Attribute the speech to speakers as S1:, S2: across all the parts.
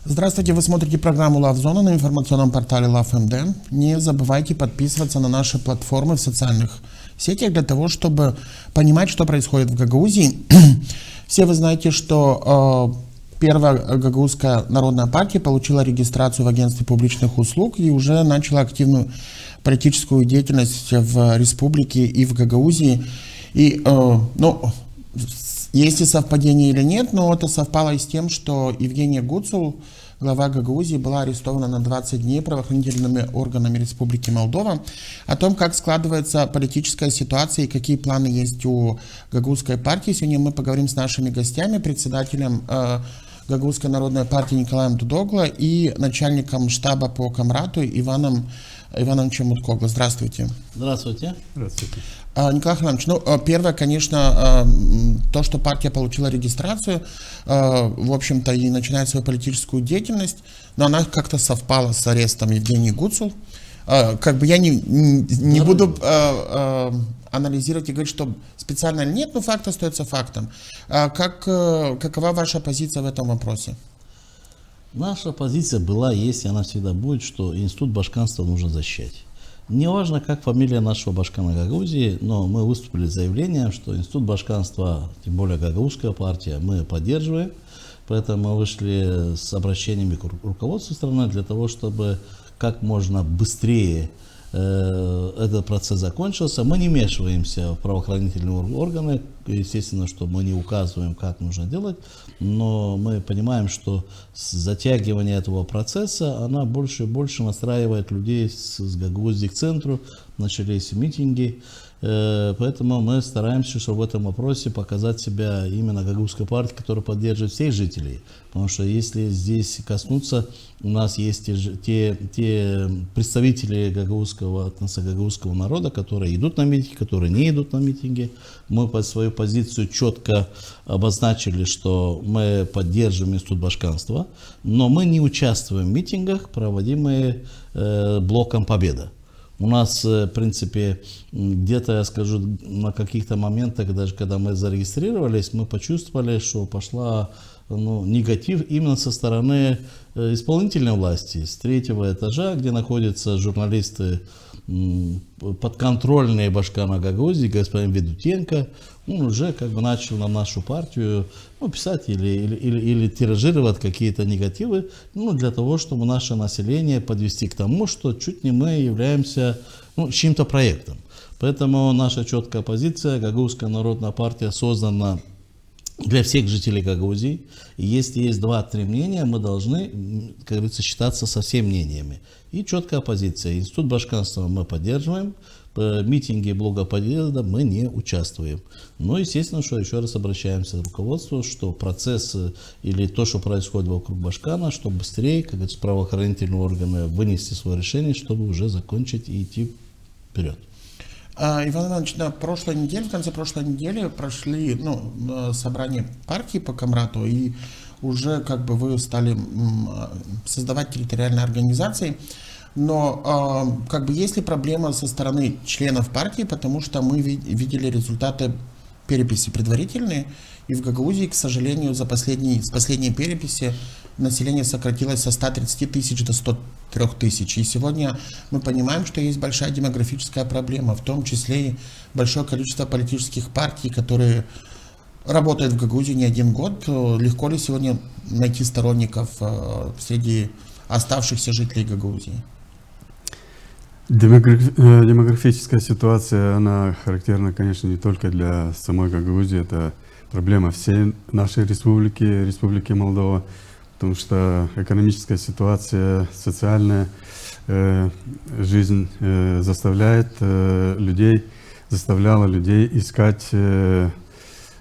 S1: Здравствуйте, вы смотрите программу LoveZone на информационном портале LoveMD. Не забывайте подписываться на наши платформы в социальных сетях для того, чтобы понимать, что происходит в Гагаузии. Все вы знаете, что первая Гагаузская народная партия получила регистрацию в агентстве публичных услуг и уже начала активную политическую деятельность в республике и в Гагаузии. И, есть ли совпадение или нет, но это совпало и с тем, что Евгения Гуцул, глава Гагаузии, была арестована на 20 дней правоохранительными органами Республики Молдова. О том, как складывается политическая ситуация и какие планы есть у Гагаузской партии, сегодня мы поговорим с нашими гостями, председателем Гагаузской народной партии Николаем Дудогло и начальником штаба по Камрату Иваном Чемуткогло. Здравствуйте.
S2: Здравствуйте.
S1: Здравствуйте. Николай Иванович, первое, конечно, то, что партия получила регистрацию, в общем-то, и начинает свою политическую деятельность, но она как-то совпала с арестом Евгении Гуцул. Как бы я не буду анализировать и говорить, что специально или нет, но факт остается фактом. Какова ваша позиция в этом вопросе?
S2: Наша позиция была, есть и она всегда будет, что институт башканства нужно защищать. Не важно, как фамилия нашего башкана Гагаузии, но мы выступили с заявлением, что институт башканства, тем более Гагаузская партия, мы поддерживаем. Поэтому мы вышли с обращениями к руководству страны для того, чтобы как можно быстрее этот процесс закончился. Мы не вмешиваемся в правоохранительные органы, естественно, что мы не указываем, как нужно делать, но мы понимаем, что затягивание этого процесса, она больше и больше настраивает людей с Гагаузии к центру, начались митинги, поэтому мы стараемся, чтобы в этом вопросе показать себя именно Гагаузской партии, которая поддерживает всех жителей, потому что если здесь коснуться, у нас есть те представители гагаузского народа, которые идут на митинги, которые не идут на митинги. Мы под свою позицию четко обозначили, что мы поддерживаем институт башканства, но мы не участвуем в митингах, проводимые блоком «Победа». У нас, в принципе, где-то, я скажу, на каких-то моментах, даже когда мы зарегистрировались, мы почувствовали, что пошла негатив именно со стороны исполнительной власти, с третьего этажа, где находятся журналисты подконтрольные башкана Гагаузии, господин Ведутенко. Он уже как бы начал на нашу партию писать или тиражировать какие-то негативы, для того, чтобы наше население подвести к тому, что чуть не мы являемся чьим-то проектом. Поэтому наша четкая позиция: Гагаузская народная партия создана для всех жителей Гагаузии. И если есть 2-3 мнения, мы должны, как говорится, считаться со всеми мнениями. И четкая позиция: институт башканства мы поддерживаем, митинги блока «Победа» мы не участвуем. Но, естественно, что еще раз обращаемся к руководству, что процесс или то, что происходит вокруг башкана, чтобы быстрее, как говорится, правоохранительные органы вынести свое решение, чтобы уже закончить и идти вперед.
S1: Иван Иванович, в конце прошлой недели прошли собрание партии по Камрату, и уже как бы вы стали создавать территориальные организации. Но как бы есть ли проблема со стороны членов партии, потому что мы видели результаты переписи предварительные, и в Гагаузии, к сожалению, с последней переписи население сократилось со 130 тысяч до 103 тысяч. И сегодня мы понимаем, что есть большая демографическая проблема, в том числе и большое количество политических партий, которые работают в Гагаузии не один год. Легко ли сегодня найти сторонников среди оставшихся жителей Гагаузии?
S3: Демографическая ситуация, она характерна, конечно, не только для самой Гагаузии, это проблема всей нашей республики Молдова, потому что экономическая ситуация, социальная жизнь заставляла людей искать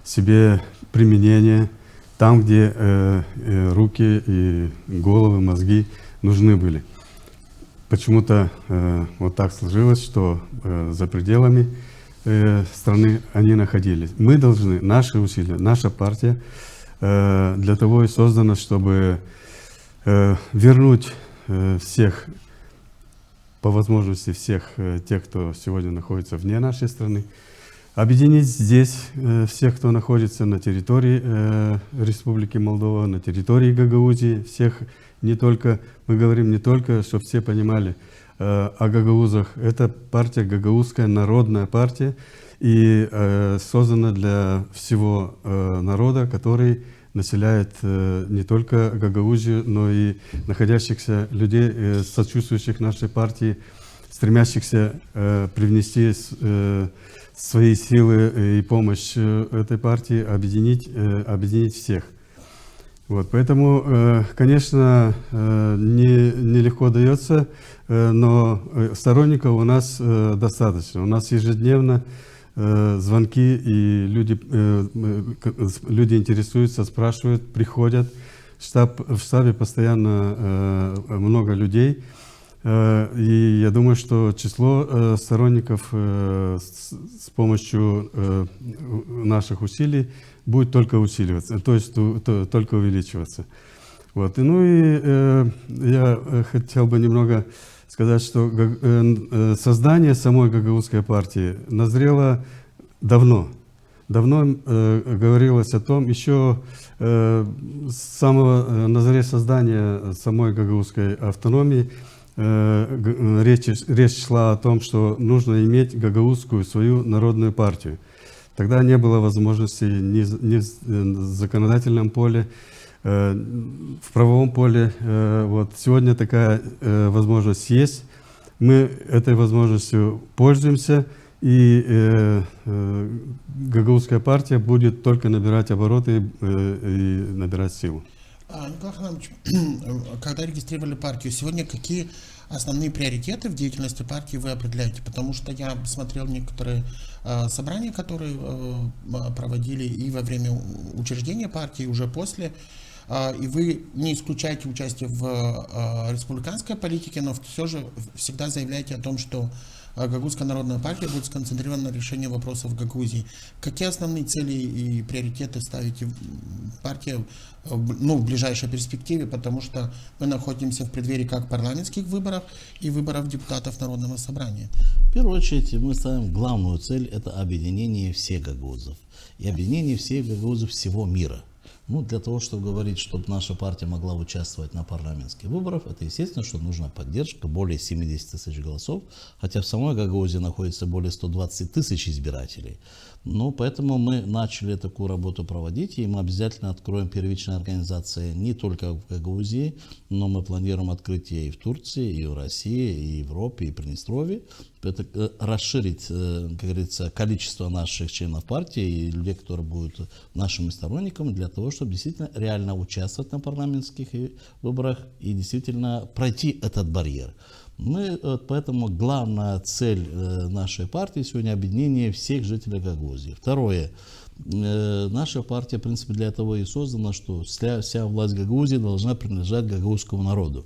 S3: себе применение там, где руки и головы, мозги нужны были. Почему-то вот так сложилось, что за пределами страны они находились. Мы должны, наши усилия, наша партия для того и создана, чтобы вернуть всех, по возможности всех тех, кто сегодня находится вне нашей страны, объединить здесь всех, кто находится на территории Республики Молдова, на территории Гагаузии, всех не только, мы говорим не только, чтобы все понимали, о гагаузах. Это партия гагаузская, народная партия, и создана для всего народа, который населяет не только Гагаузию, но и находящихся людей, сочувствующих нашей партии, стремящихся привнести свои силы и помощь этой партии, объединить всех. Вот, поэтому, конечно, нелегко дается, но сторонников у нас достаточно. У нас ежедневно звонки, и люди интересуются, спрашивают, приходят. В штабе постоянно много людей. И я думаю, что число сторонников с помощью наших усилий будет только усиливаться, то есть только увеличиваться. Вот. Ну и я хотел бы немного сказать, что создание самой гагаузской партии назрело давно. Давно говорилось о том, еще с самого на заре создания самой гагаузской автономии речь шла о том, что нужно иметь гагаузскую свою народную партию. Тогда не было возможности ни в законодательном поле, в правовом поле. Вот. Сегодня такая возможность есть. Мы этой возможностью пользуемся, и гагаузская партия будет только набирать обороты и набирать силу.
S1: Николай Ханамович, когда регистрировали партию, сегодня какие основные приоритеты в деятельности партии вы определяете? Потому что я смотрел некоторые собрания, которые проводили и во время учреждения партии, и уже после. И вы не исключаете участие в республиканской политике, но все же всегда заявляете о том, что Гагаузская народная партия будет сконцентрирована на решении вопросов Гагаузии. Какие основные цели и приоритеты ставите партия в ближайшей перспективе, потому что мы находимся в преддверии как парламентских выборов и выборов депутатов Народного собрания?
S2: В первую очередь мы ставим главную цель – это объединение всех гагаузов и объединение всех гагаузов всего мира. Для того, чтобы говорить, чтобы наша партия могла участвовать на парламентских выборах, это естественно, что нужна поддержка более 70 тысяч голосов, хотя в самой Гагаузии находится более 120 тысяч избирателей. Поэтому мы начали такую работу проводить, и мы обязательно откроем первичные организации не только в Гагаузии, но мы планируем открытие и в Турции, и в России, и в Европе, и в Приднестровье. Это расширить, как говорится, количество наших членов партии и людей, которые будут нашими сторонниками, для того, чтобы действительно реально участвовать на парламентских выборах и действительно пройти этот барьер. Поэтому главная цель нашей партии сегодня объединение всех жителей Гагаузии. Второе. Наша партия, в принципе, для этого и создана, что вся власть Гагаузии должна принадлежать гагаузскому народу.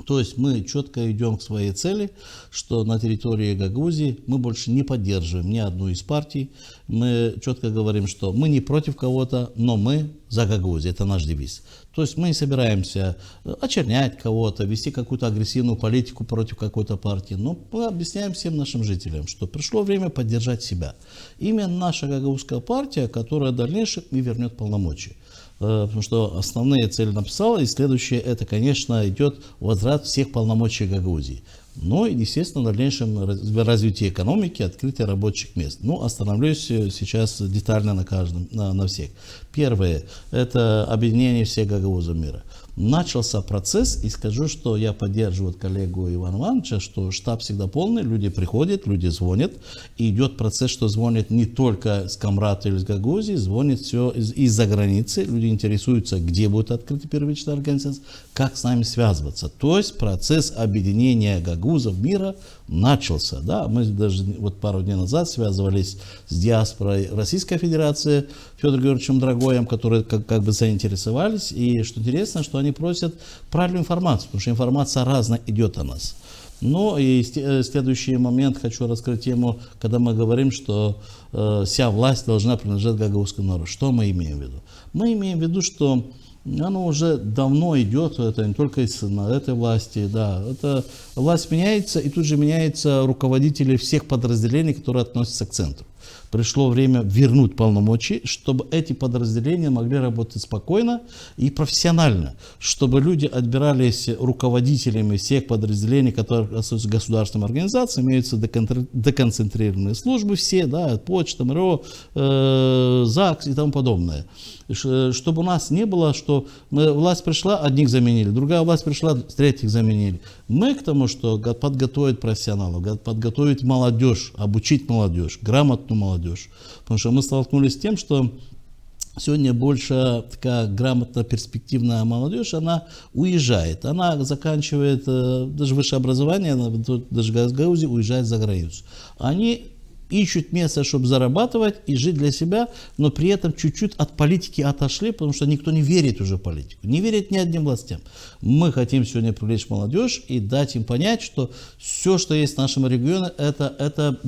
S2: То есть мы четко идем к своей цели, что на территории Гагаузии мы больше не поддерживаем ни одну из партий. Мы четко говорим, что мы не против кого-то, но мы за Гагаузию. Это наш девиз. То есть мы не собираемся очернять кого-то, вести какую-то агрессивную политику против какой-то партии. Но мы объясняем всем нашим жителям, что пришло время поддержать себя. Именно наша гагаузская партия, которая в дальнейшем и вернет полномочия. Потому что основные цели написала, и следующее, это, конечно, идет возврат всех полномочий Гагаузии. Ну и, естественно, в дальнейшем развитие экономики, открытие рабочих мест. Остановлюсь сейчас детально на всех. Первое, это объединение всех гагаузов мира. Начался процесс, и скажу, что я поддерживаю коллегу Ивана Ивановича, что штаб всегда полный, люди приходят, люди звонят, и идет процесс, что звонят не только с Камрата или с Гагаузии, звонят все из-за границы, люди интересуются, где будет открыта первичная организация, как с нами связываться. То есть процесс объединения гагаузов мира начался. Да? Мы даже пару дней назад связывались с диаспорой Российской Федерации, Федором Георгиевичем Драгоем, которые как бы заинтересовались, и что интересно, что они просят правильную информацию, потому что информация разная идет о нас. И следующий момент хочу раскрыть тему, когда мы говорим, что вся власть должна принадлежать гагаузскому народу. Что мы имеем в виду? Мы имеем в виду, что оно уже давно идет, это не только на этой власти, да, это власть меняется, и тут же меняются руководители всех подразделений, которые относятся к центру. пришло время вернуть полномочия, чтобы эти подразделения могли работать спокойно и профессионально, чтобы люди отбирались руководителями всех подразделений, которые относятся к государственным организациям, имеются деконцентрированные службы все, да, почта, МРО, ЗАГС и тому подобное. Чтобы у нас не было, что власть пришла, одних заменили, другая власть пришла, третьих заменили. Мы к тому, что подготовить профессионалов, подготовить молодежь, обучить молодежь, грамотную молодежь. Потому что мы столкнулись с тем, что сегодня больше такая грамотная, перспективная молодежь, она уезжает, она заканчивает даже высшее образование, даже в Гагаузии уезжает за границу. Они ищут место, чтобы зарабатывать и жить для себя, но при этом чуть-чуть от политики отошли, потому что никто не верит уже в политику, не верит ни одним властям. Мы хотим сегодня привлечь молодежь и дать им понять, что все, что есть в нашем регионе, это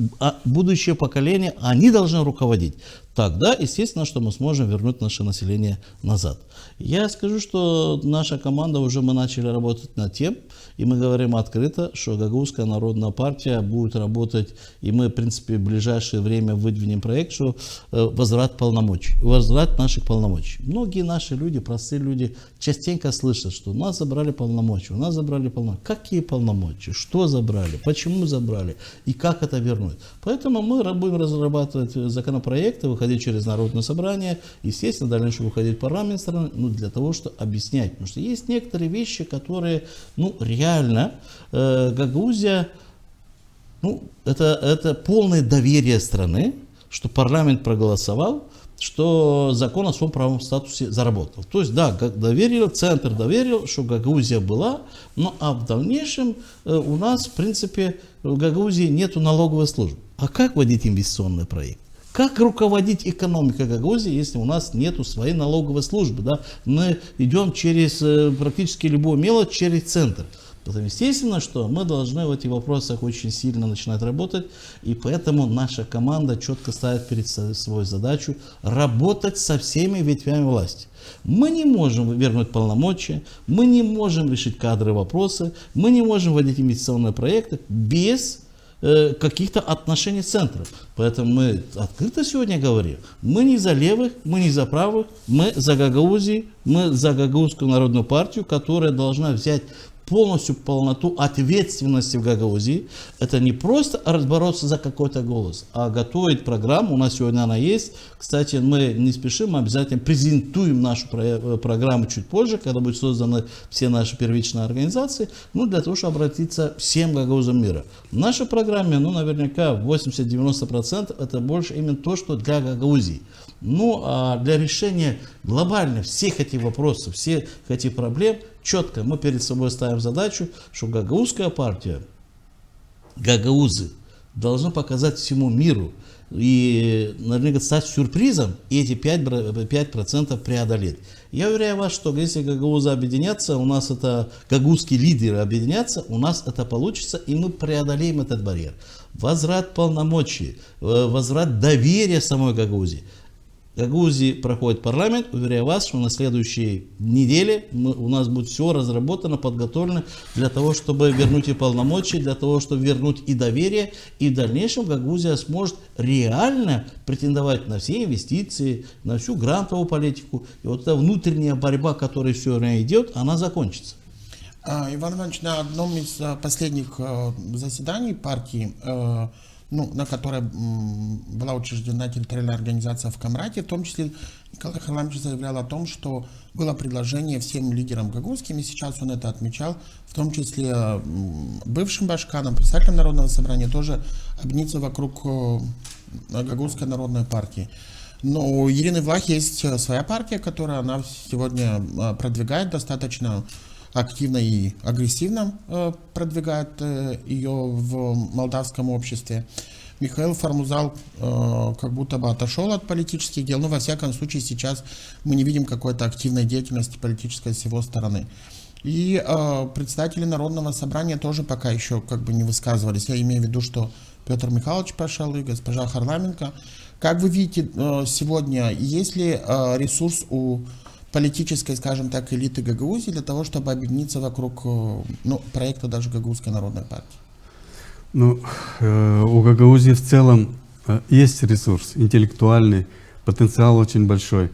S2: будущее поколение, они должны руководить. Тогда, естественно, что мы сможем вернуть наше население назад. Я скажу, что наша команда, уже мы начали работать над тем, и мы говорим открыто, что Гагаузская народная партия будет работать, и мы, в принципе, в ближайшее время выдвинем проект, что возврат полномочий, возврат наших полномочий. Многие наши люди, простые люди, частенько слышат, что у нас забрали полномочия, у нас забрали полномочия. Какие полномочия? Что забрали? Почему забрали? И как это вернуть? Поэтому мы будем разрабатывать законопроекты, выходить через народное собрание, естественно, дальше выходить в парламент страны, для того, чтобы объяснять. Потому что есть некоторые вещи, которые, реально, Гагаузия, это полное доверие страны, что парламент проголосовал, что закон о своем правом статусе заработал. То есть, да, центр доверил, что Гагаузия была, а в дальнейшем у нас, в принципе, в Гагаузии нету налоговой службы. А как вводить инвестиционный проект? Как руководить экономикой Гагаузии, если у нас нету своей налоговой службы? Да? Мы идем через практически любую мелочь, через центр. Поэтому, естественно, что мы должны в этих вопросах очень сильно начинать работать, и поэтому наша команда четко ставит перед собой задачу работать со всеми ветвями власти. Мы не можем вернуть полномочия, мы не можем решить кадровые вопросы, мы не можем вводить инвестиционные проекты без каких-то отношений центров. Поэтому мы открыто сегодня говорим, мы не за левых, мы не за правых, мы за Гагаузию, мы за Гагаузскую народную партию, которая должна взять полностью полноту ответственности в Гагаузии. Это не просто разбороться за какой-то голос, а готовить программу. У нас сегодня она есть. Кстати, мы не спешим, мы обязательно презентуем нашу программу чуть позже, когда будут созданы все наши первичные организации, для того, чтобы обратиться всем гагаузам мира. В нашей программе, наверняка 80-90% это больше именно то, что для Гагаузии. А для решения глобально всех этих вопросов, всех этих проблем, четко мы перед собой ставим задачу, что Гагаузская партия, гагаузы должны показать всему миру и, наверное, стать сюрпризом и эти 5% преодолеть. Я уверяю вас, что если гагаузы объединятся, у нас это гагаузские лидеры объединятся, у нас это получится, и мы преодолеем этот барьер. Возврат полномочий, возврат доверия самой Гагаузии. Гагаузии проходит парламент, уверяю вас, что на следующей неделе у нас будет все разработано, подготовлено для того, чтобы вернуть и полномочия, для того, чтобы вернуть и доверие, и в дальнейшем Гагаузия сможет реально претендовать на все инвестиции, на всю грантовую политику, и вот эта внутренняя борьба, которая все время идет, она закончится.
S1: Иван Иванович, на одном из последних заседаний партии, на которой была учреждена территориальная организация в Камрате, в том числе Николай Харламович заявлял о том, что было предложение всем лидерам гагаузским, и сейчас он это отмечал, в том числе бывшим башканам, представителям Народного собрания, тоже объединиться вокруг Гагаузской народной партии. Но у Ирины Влах есть своя партия, которую она сегодня продвигает достаточно активно и агрессивно продвигает ее в молдавском обществе. Михаил Формузал как будто бы отошел от политических дел, во всяком случае сейчас мы не видим какой-то активной деятельности политической с его стороны. И представители Народного собрания тоже пока еще не высказывались. Я имею в виду, что Петр Михайлович пошел и госпожа Харламенко. Как вы видите сегодня, есть ли ресурс у политической, скажем так, элиты Гагаузии для того, чтобы объединиться вокруг проекта даже Гагаузской народной партии?
S3: У Гагаузии в целом есть ресурс интеллектуальный, потенциал очень большой.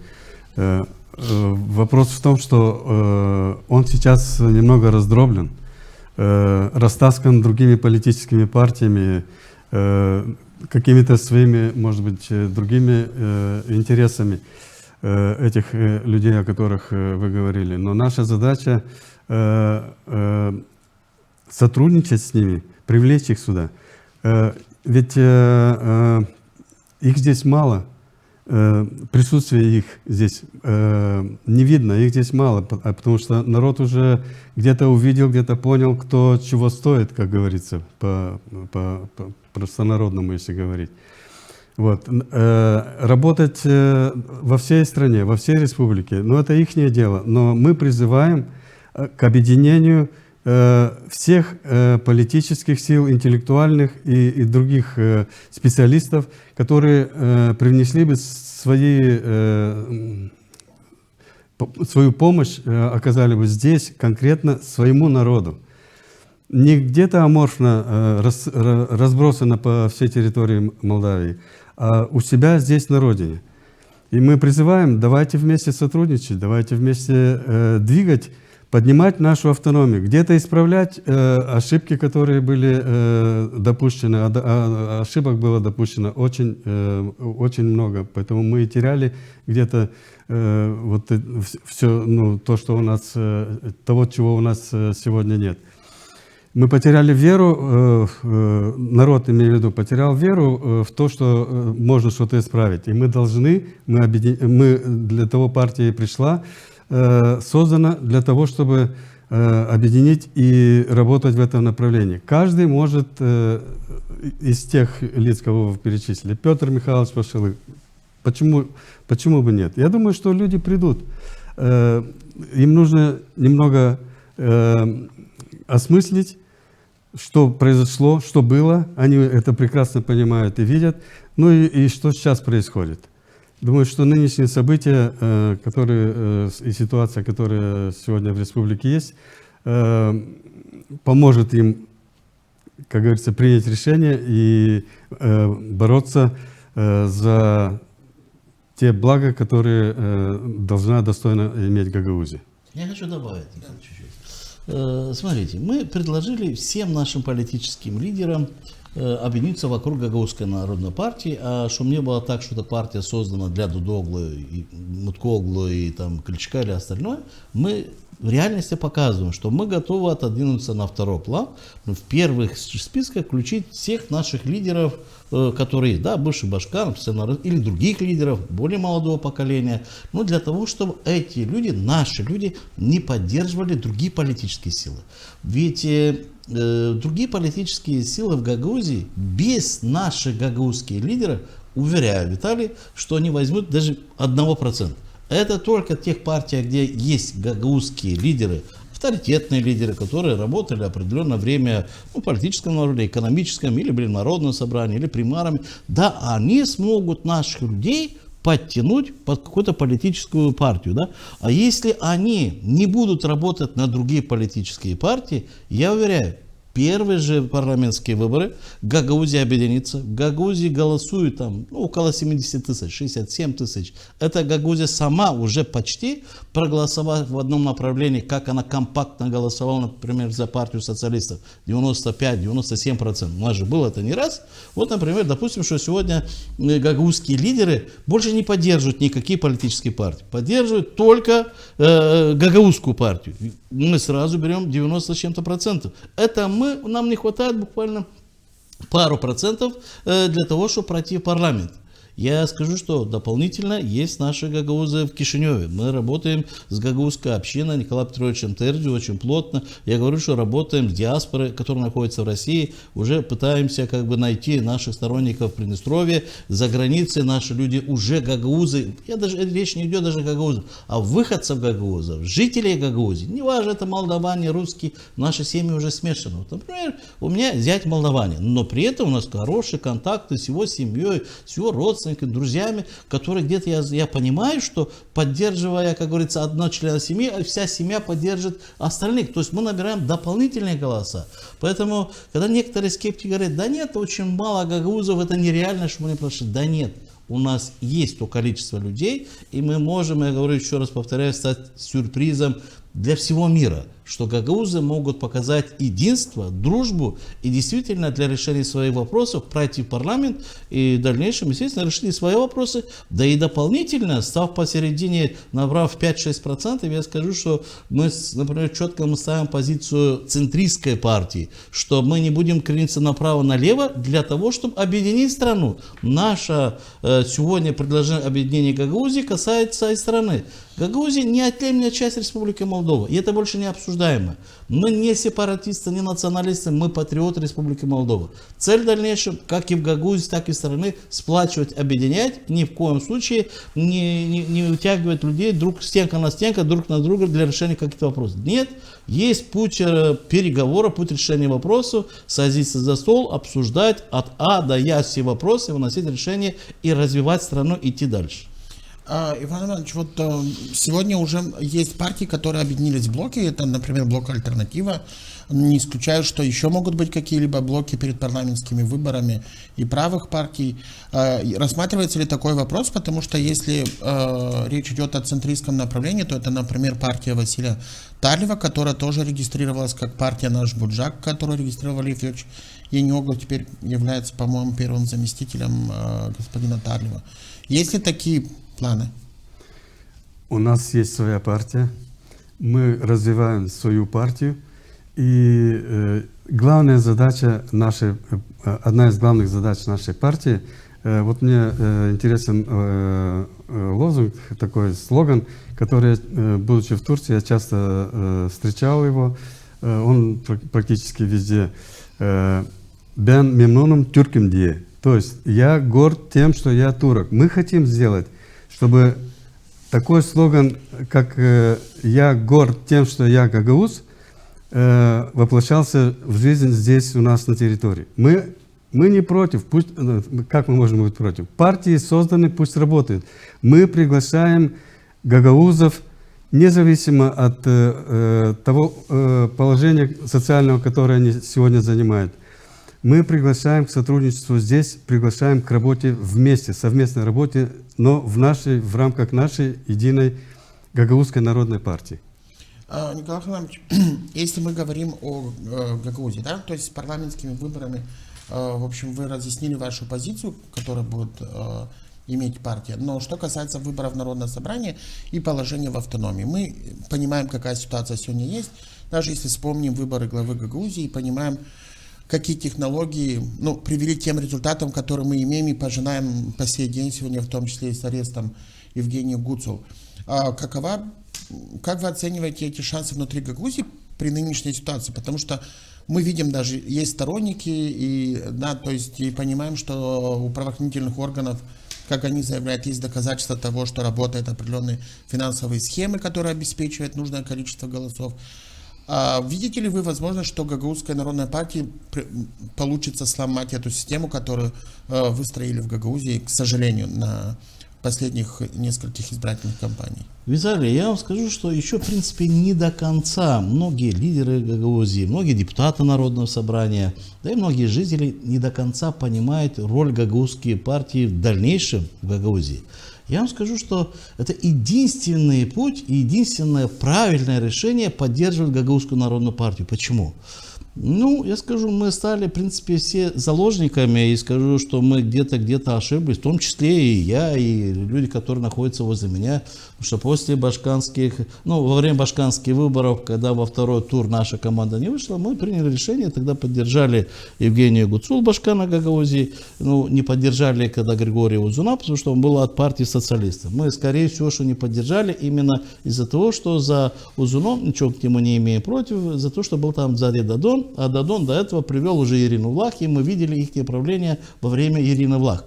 S3: Вопрос в том, что он сейчас немного раздроблен, растаскан другими политическими партиями, какими-то своими, может быть, другими интересами этих людей, о которых вы говорили. Но наша задача сотрудничать с ними, привлечь их сюда. Ведь их здесь мало, присутствие их здесь не видно, их здесь мало, потому что народ уже где-то увидел, где-то понял, кто чего стоит, как говорится, по простонародному, если говорить. Вот. Работать во всей стране, во всей республике, ну это их дело, но мы призываем к объединению всех политических сил, интеллектуальных и других специалистов, которые привнесли бы свою помощь, оказали бы здесь конкретно своему народу. Не где-то аморфно разбросано по всей территории Молдавии, а у себя здесь на родине. И мы призываем, давайте вместе сотрудничать, давайте вместе двигать, поднимать нашу автономию, где-то исправлять ошибки, которые были допущены. Ошибок было допущено очень много, поэтому мы теряли где-то вот все, ну, то, что у нас, того, чего у нас сегодня нет. Мы потеряли веру, народ, имею в виду, потерял веру в то, что можно что-то исправить. И мы должны, мы для того партия и пришла, создана для того, чтобы объединить и работать в этом направлении. Каждый может из тех лиц, кого вы перечислили, Петр Михайлович Пашилык, почему бы нет? Я думаю, что люди придут. Им нужно немного осмыслить, что произошло, что было. Они это прекрасно понимают и видят. Ну и что сейчас происходит. Думаю, что нынешние события, и ситуация, которая сегодня в республике есть, поможет им, как говорится, принять решение и бороться за те блага, которые должна достойно иметь Гагаузия.
S2: Я хочу добавить чуть-чуть. Смотрите, мы предложили всем нашим политическим лидерам объединиться вокруг Гагаузской народной партии, а чтобы не было так, что эта партия создана для Дудоглу, и Муткоглу, и там Кличка или остальное, мы в реальности показываем, что мы готовы отодвинуться на второй план, в первых списках включить всех наших лидеров, которые, да, бывших башкар, или других лидеров, более молодого поколения, но для того, чтобы эти люди, наши люди, не поддерживали другие политические силы. Ведь другие политические силы в Гагаузии без наших гагаузских лидеров, уверяю, Виталий, что они возьмут даже 1%. Это только в тех партиях, где есть гагаузские лидеры, авторитетные лидеры, которые работали определенное время в политическом народе, экономическом, или были в народном собрании, или примарами. Да, они смогут наших людей подтянуть под какую-то политическую партию. Да? А если они не будут работать на другие политические партии, я уверяю, первые же парламентские выборы Гагаузия объединится. В Гагаузии голосуют там, около 70 тысяч, 67 тысяч. Это Гагаузия сама уже почти проголосовала в одном направлении, как она компактно голосовала, например, за партию социалистов. 95-97%. У нас же было это не раз. Вот, например, допустим, что сегодня гагаузские лидеры больше не поддерживают никакие политические партии. Поддерживают только гагаузскую партию. Мы сразу берем 90 с чем-то процентов. Это нам не хватает буквально пару процентов для того, чтобы пройти в парламент. Я скажу, что дополнительно есть наши гагаузы в Кишиневе. Мы работаем с гагаузской общиной Николаем Петровичем Терди очень плотно. Я говорю, что работаем с диаспорой, которая находится в России. Уже пытаемся найти наших сторонников в Приднестровье. За границей наши люди уже гагаузы. Речь не идет даже о гагаузах, а выходцев гагаузов, жителей Гагаузии. Неважно, это молдаване, русские. Наши семьи уже смешаны. Вот, например, у меня зять молдаванин. Но при этом у нас хорошие контакты с его семьей, с его родственниками. родственниками, друзьями, которые где-то я понимаю, что поддерживая, как говорится, одного члена семьи, вся семья поддержит остальных. То есть мы набираем дополнительные голоса. Поэтому, когда некоторые скептики говорят, да нет, очень мало гагаузов, это нереально, что мы не прошли. Да нет. У нас есть то количество людей, и мы можем, я говорю еще раз повторяю, стать сюрпризом для всего мира, что гагаузы могут показать единство, дружбу и действительно для решения своих вопросов пройти в парламент и в дальнейшем, естественно, решить свои вопросы. Да и дополнительно, став посередине, набрав 5-6%, я скажу, что мы, например, четко мы ставим позицию центристской партии, что мы не будем крениться направо-налево для того, чтобы объединить страну. Наше сегодня предложение объединения Гагаузии касается и страны. Гагаузия неотъемлемая часть Республики Молдова, и это больше не обсуждаемо. Мы не сепаратисты, не националисты, мы патриоты Республики Молдова. Цель в дальнейшем, как и в Гагаузии, так и в страны, сплачивать, объединять, ни в коем случае не утягивать людей стенка на стенка, друг на друга для решения каких-то вопросов. Нет, есть путь переговора, путь решения вопросов, садиться за стол, обсуждать от А до Я все вопросы, выносить решения и развивать страну, идти дальше.
S1: Иван Иванович, вот сегодня уже есть партии, которые объединились в блоки. Это, например, блок «Альтернатива». Не исключаю, что еще могут быть какие-либо блоки перед парламентскими выборами и правых партий. Рассматривается ли такой вопрос? Потому что если речь идет о центристском направлении, то это, например, партия Василия Тарлева, которая тоже регистрировалась как партия «Наш Буджак», которую регистрировал Валерий Федорович Яниоглу, теперь является, по-моему, первым заместителем господина Тарлева. Есть ли такие планы?
S3: У нас есть своя партия, мы развиваем свою партию, и главная задача нашей, одна из главных задач нашей партии, вот мне интересен лозунг, такой слоган, который, будучи в Турции, я часто встречал его, он практически везде. «Бен мемнунум тюрким дие». То есть я горд тем, что я турок. Мы хотим сделать, чтобы такой слоган, как «Я горд тем, что я гагауз», воплощался в жизнь здесь у нас на территории. Мы не против, пусть, как мы можем быть против? Партии созданы, пусть работают. Мы приглашаем гагаузов, независимо от того положения социального, которое они сегодня занимают. Мы приглашаем к сотрудничеству здесь, приглашаем к работе вместе, совместной работе, но в рамках нашей единой Гагаузской народной партии.
S1: Николай Иванович, если мы говорим о Гагаузии, да, то есть с парламентскими выборами, в общем, вы разъяснили вашу позицию, которая будет иметь партия. Но что касается выборов в Народное собрание и положения в автономии, мы понимаем, какая ситуация сегодня есть, даже если вспомним выборы главы Гагаузии, понимаем, какие технологии привели к тем результатам, которые мы имеем и пожинаем по сей день сегодня, в том числе и с арестом Евгения Гуцул. Как вы оцениваете эти шансы внутри Гагаузии при нынешней ситуации? Потому что мы видим, даже есть сторонники, и понимаем, что у правоохранительных органов, как они заявляют, есть доказательства того, что работают определенные финансовые схемы, которые обеспечивают нужное количество голосов. Видите ли вы возможность, что Гагаузская народная партия получится сломать эту систему, которую выстроили в Гагаузии, к сожалению, на последних нескольких избирательных кампаниях?
S2: Виталий, я вам скажу, что еще, в принципе, не до конца многие лидеры Гагаузии, многие депутаты Народного собрания, да и многие жители не до конца понимают роль гагаузской партии в дальнейшем в Гагаузии. Я вам скажу, что это единственный путь и единственное правильное решение поддерживать Гагаузскую народную партию. Почему? Я скажу, мы стали, в принципе, все заложниками, и скажу, что мы где-то ошиблись, в том числе и я, и люди, которые находятся возле меня, потому что после во время башканских выборов, когда во второй тур наша команда не вышла, мы приняли решение, тогда поддержали Евгения Гуцул, башкана Гагаузии, не поддержали, когда Григория Узуна, потому что он был от партии социалистов. Мы, скорее всего, что не поддержали именно из-за того, что за Узуном, ничего к нему не имеем против, за то, что был там сзади Дадон, а Дадон до этого привел уже Ирину Влах, и мы видели их правление во время Ирины Влах.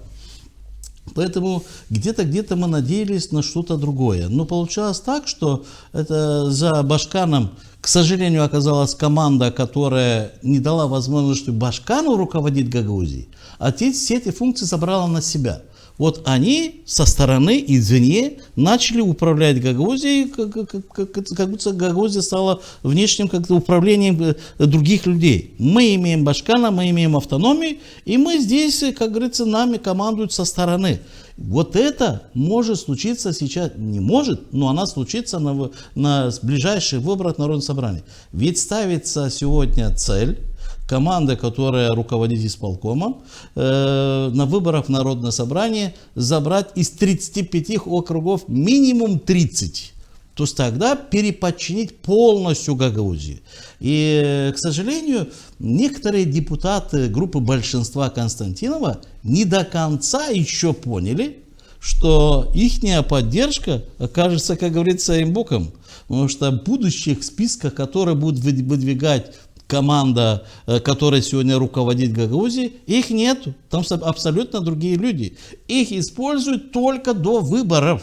S2: Поэтому где-то мы надеялись на что-то другое. Но получалось так, что это за Башканом, к сожалению, оказалась команда, которая не дала возможности Башкану руководить Гагаузией, а все эти функции забрала на себя. Вот они со стороны, извне, начали управлять Гагаузией, как будто Гагаузия стала внешним как-то управлением других людей. Мы имеем Башкана, мы имеем автономию, и мы здесь, как говорится, нами командуют со стороны. Вот это может случиться сейчас, не может, но она случится на ближайших выборах Народного собрания. Ведь ставится сегодня цель, команда, которая руководит исполкомом, на выборах в Народное собрание забрать из 35 округов минимум 30. То есть тогда переподчинить полностью Гагаузию. И, к сожалению, некоторые депутаты группы большинства Константинова не до конца еще поняли, что их поддержка окажется, как говорится, им боком. Потому что в будущих списках, которые будут выдвигать команда, которая сегодня руководит Гагаузией, их нету. Там абсолютно другие люди. Их используют только до выборов.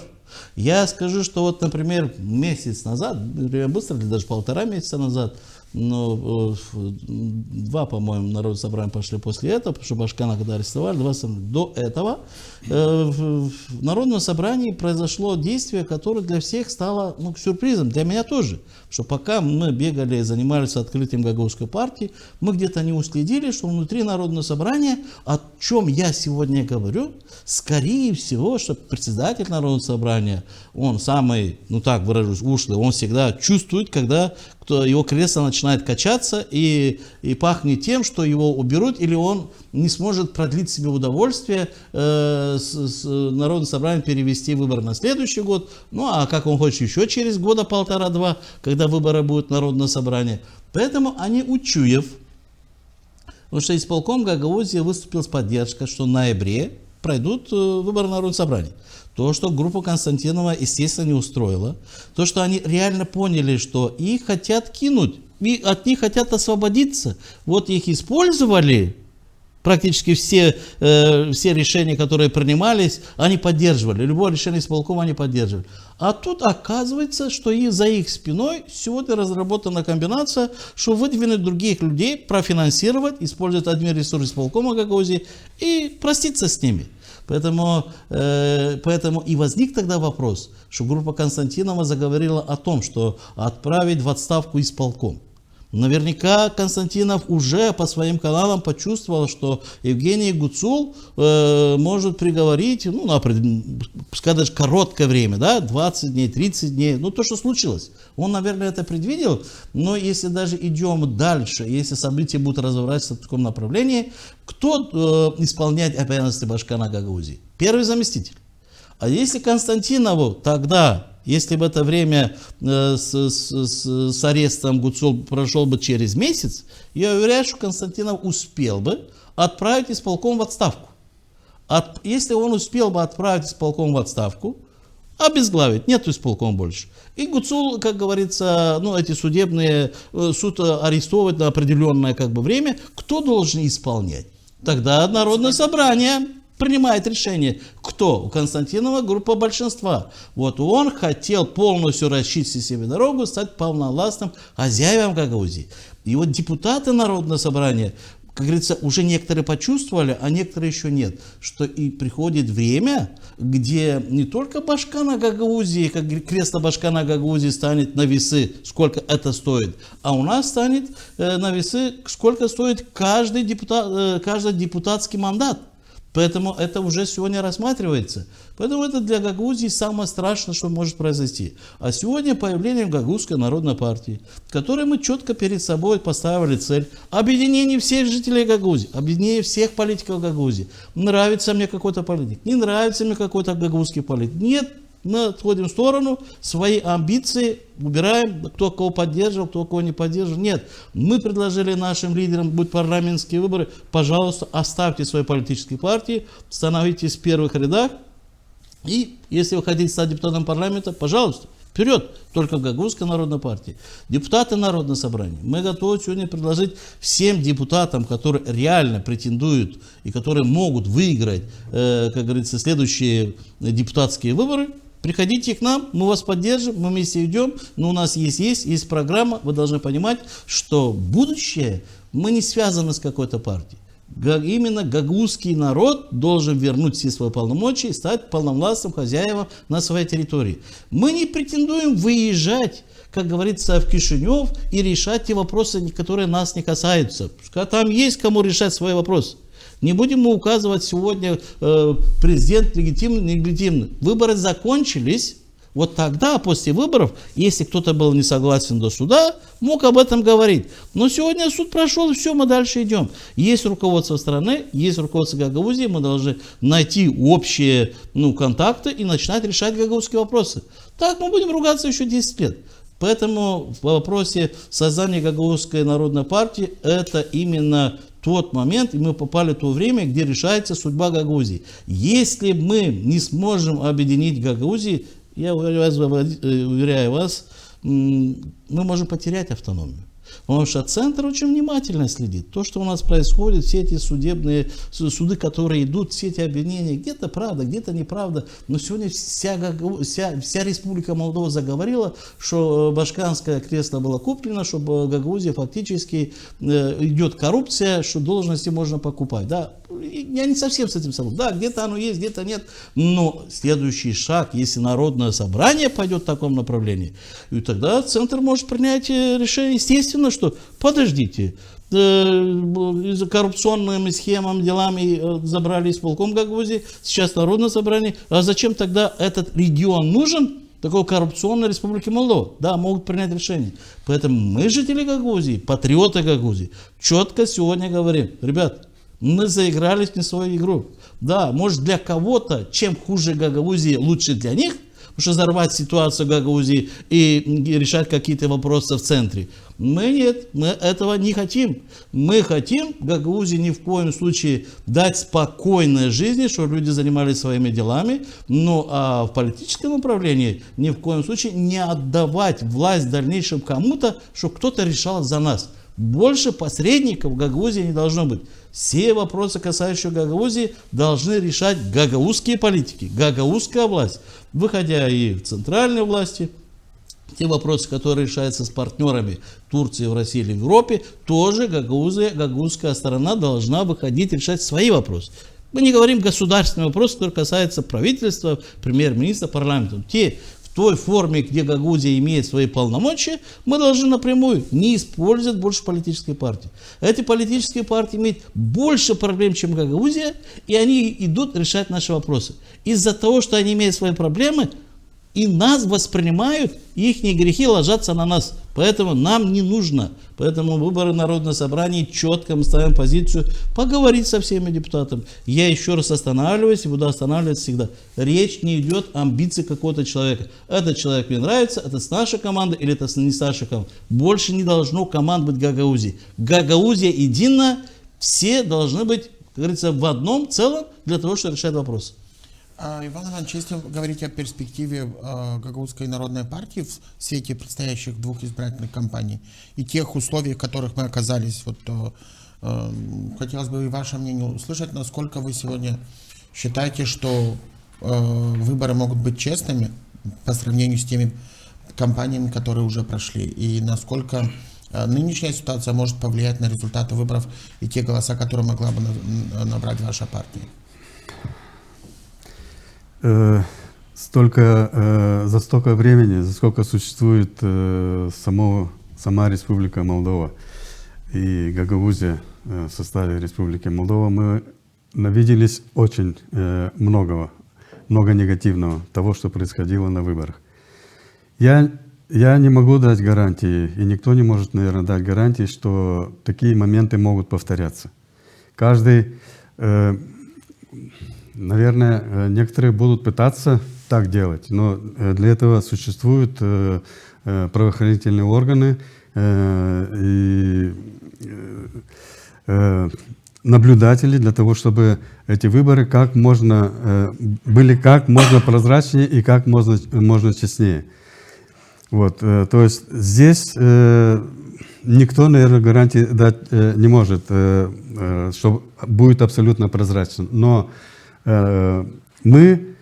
S2: Я скажу, что вот, например, месяц назад, быстро, даже 1,5 месяца назад, но 2, по-моему, народные собрания пошли после этого, потому что Башкана когда арестовали, 2 до этого, в Народном собрании произошло действие, которое для всех стало сюрпризом, для меня тоже. Что пока мы бегали и занимались открытием Гагаузской партии, мы где-то не уследили, что внутри Народного собрания, о чем я сегодня говорю, скорее всего, что председатель Народного собрания, он самый, так выражусь, ушлый, он всегда чувствует, когда его кресло начинает качаться и пахнет тем, что его уберут, или он не сможет продлить себе удовольствие с Народным собранием перевести выборы на следующий год. А как он хочет еще через года 1,5-2, когда выборы будут Народное собрание. Поэтому они учуяв, потому что исполком Гагаузии выступил с поддержкой, что в ноябре пройдут выборы Народного собрания. То, что группа Константинова, естественно, не устроила. То, что они реально поняли, что их хотят кинуть, и от них хотят освободиться. Вот их использовали, практически все решения, которые принимались, они поддерживали. Любое решение исполкома они поддерживали. А тут оказывается, что и за их спиной сегодня разработана комбинация, что выдвинуть других людей, профинансировать, использовать админресурс исполкома Гагаузии и проститься с ними. Поэтому и возник тогда вопрос, что группа Константинова заговорила о том, что отправить в отставку исполком. Наверняка Константинов уже по своим каналам почувствовал, что Евгений Гуцул может приговорить, пускай даже короткое время, 20 дней, 30 дней, то, что случилось. Он, наверное, это предвидел, но если даже идем дальше, если события будут разворачиваться в таком направлении, кто исполняет обязанности Башкана Гагаузии? Первый заместитель. А если Константинову тогда, если бы это время с арестом Гуцул прошел бы через месяц, я уверяю, что Константинов успел бы отправить исполком в отставку. Если он успел бы отправить исполком в отставку, обезглавить, нету исполком больше. И Гуцул, как говорится, эти судебные, суд арестовывать на определенное время, кто должен исполнять? Тогда Народное собрание принимает решение. Кто? У Константинова группа большинства. Вот он хотел полностью расчистить себе дорогу, стать полновластным хозяином Гагаузии. И вот депутаты Народного собрания, как говорится, уже некоторые почувствовали, а некоторые еще нет, что и приходит время, где не только Башкана Гагаузии, как кресло Башкана Гагаузии станет на весы, сколько это стоит, а у нас станет на весы, сколько стоит каждый депутатский мандат. Поэтому это уже сегодня рассматривается. Поэтому это для Гагаузии самое страшное, что может произойти. А сегодня появление Гагаузской народной партии, в которой мы четко перед собой поставили цель объединения всех жителей Гагаузии, объединения всех политиков Гагаузии. Нравится мне какой-то политик, не нравится мне какой-то гагаузский политик. Нет, мы отходим в сторону, свои амбиции убираем, кто кого поддерживал, кто кого не поддерживал. Нет, мы предложили нашим лидерам, будут парламентские выборы, пожалуйста, оставьте свои политические партии, становитесь в первых рядах. И если вы хотите стать депутатом парламента, пожалуйста, вперед, только в Гагаузской народной партии. Депутаты Народного собрания, мы готовы сегодня предложить всем депутатам, которые реально претендуют и которые могут выиграть, как говорится, следующие депутатские выборы. Приходите к нам, мы вас поддержим, мы вместе идем, но у нас есть программа, вы должны понимать, что будущее мы не связаны с какой-то партией. Именно гагаузский народ должен вернуть все свои полномочия и стать полновластным хозяевом на своей территории. Мы не претендуем выезжать, как говорится, в Кишинев и решать те вопросы, которые нас не касаются. Там есть кому решать свои вопросы. Не будем мы указывать сегодня, президент легитимный, нелегитимный. Выборы закончились. Вот тогда, после выборов, если кто-то был не согласен до суда, мог об этом говорить. Но сегодня суд прошел, и все, мы дальше идем. Есть руководство страны, есть руководство Гагаузии, мы должны найти общие контакты и начинать решать гагаузские вопросы. Так мы будем ругаться еще 10 лет. Поэтому в вопросе создания Гагаузской народной партии это именно тот момент, и мы попали в то время, где решается судьба Гагаузии. Если мы не сможем объединить Гагаузию, я уверяю вас, мы можем потерять автономию. Потому что центр очень внимательно следит. То, что у нас происходит, все эти судебные суды, которые идут, все эти обвинения, где-то правда, где-то неправда. Но сегодня вся Республика Молдова заговорила, что башканское кресло было куплено, что в Гагаузии фактически идет коррупция, что должности можно покупать. Да? Я не совсем с этим согласен. Да, где-то оно есть, где-то нет. Но следующий шаг, если Народное собрание пойдет в таком направлении, и тогда центр может принять решение, естественно, что подождите, из-за коррупционными схемами, делами забрали исполком Гагаузии, сейчас Народное собрание, а зачем тогда этот регион нужен? Такой коррупционной республики Молдова. Да, могут принять решение. Поэтому мы, жители Гагаузии, патриоты Гагаузии, четко сегодня говорим, ребят, мы заигрались не свою игру. Да, может для кого-то, чем хуже Гагаузии, лучше для них, потому что взорвать ситуацию в Гагаузии и решать какие-то вопросы в центре. Мы нет, мы этого не хотим. Мы хотим Гагаузии ни в коем случае дать спокойной жизни, чтобы люди занимались своими делами, но а в политическом направлении ни в коем случае не отдавать власть в дальнейшем кому-то, чтобы кто-то решал за нас. Больше посредников в Гагаузии не должно быть. Все вопросы, касающиеся Гагаузии, должны решать гагаузские политики, гагаузская власть, выходя и в центральной власти. Те вопросы, которые решаются с партнерами Турции, в России или в Европе, тоже гагаузская сторона должна выходить решать свои вопросы. Мы не говорим государственные вопросы, которые касаются правительства, премьер-министра, парламента. Те в той форме, где Гагаузия имеет свои полномочия, мы должны напрямую не использовать больше политической партии. Эти политические партии имеют больше проблем, чем Гагаузия, и они идут решать наши вопросы. Из-за того, что они имеют свои проблемы, и нас воспринимают, и их грехи ложатся на нас. Поэтому нам не нужно. Поэтому выборы Народного собрания, четко мы ставим позицию, поговорить со всеми депутатами. Я еще раз останавливаюсь и буду останавливаться всегда. Речь не идет о амбиции какого-то человека. Этот человек мне нравится, это с нашей командой или это не с нашей командой. Больше не должно команд быть Гагаузии. Гагаузия едина, все должны быть, как говорится, в одном целом для того, чтобы решать вопросы.
S1: Иван Иванович, если говорить о перспективе Гагаузской народной партии в свете предстоящих двух избирательных кампаний и тех условий, в которых мы оказались, хотелось бы и ваше мнение услышать, насколько вы сегодня считаете, что выборы могут быть честными по сравнению с теми кампаниями, которые уже прошли, и насколько нынешняя ситуация может повлиять на результаты выборов и те голоса, которые могла бы набрать ваша партия?
S3: За столько времени, за сколько существует сама Республика Молдова и Гагаузия в составе Республики Молдова, мы навиделись очень много негативного того, что происходило на выборах. Я не могу дать гарантии, и никто не может, наверное, дать гарантии, что такие моменты могут повторяться. Наверное, некоторые будут пытаться так делать, но для этого существуют правоохранительные органы и наблюдатели для того, чтобы эти выборы были как можно прозрачнее и как можно честнее. Вот, то есть здесь никто, наверное, гарантии дать не может, что будет абсолютно прозрачно. Но мы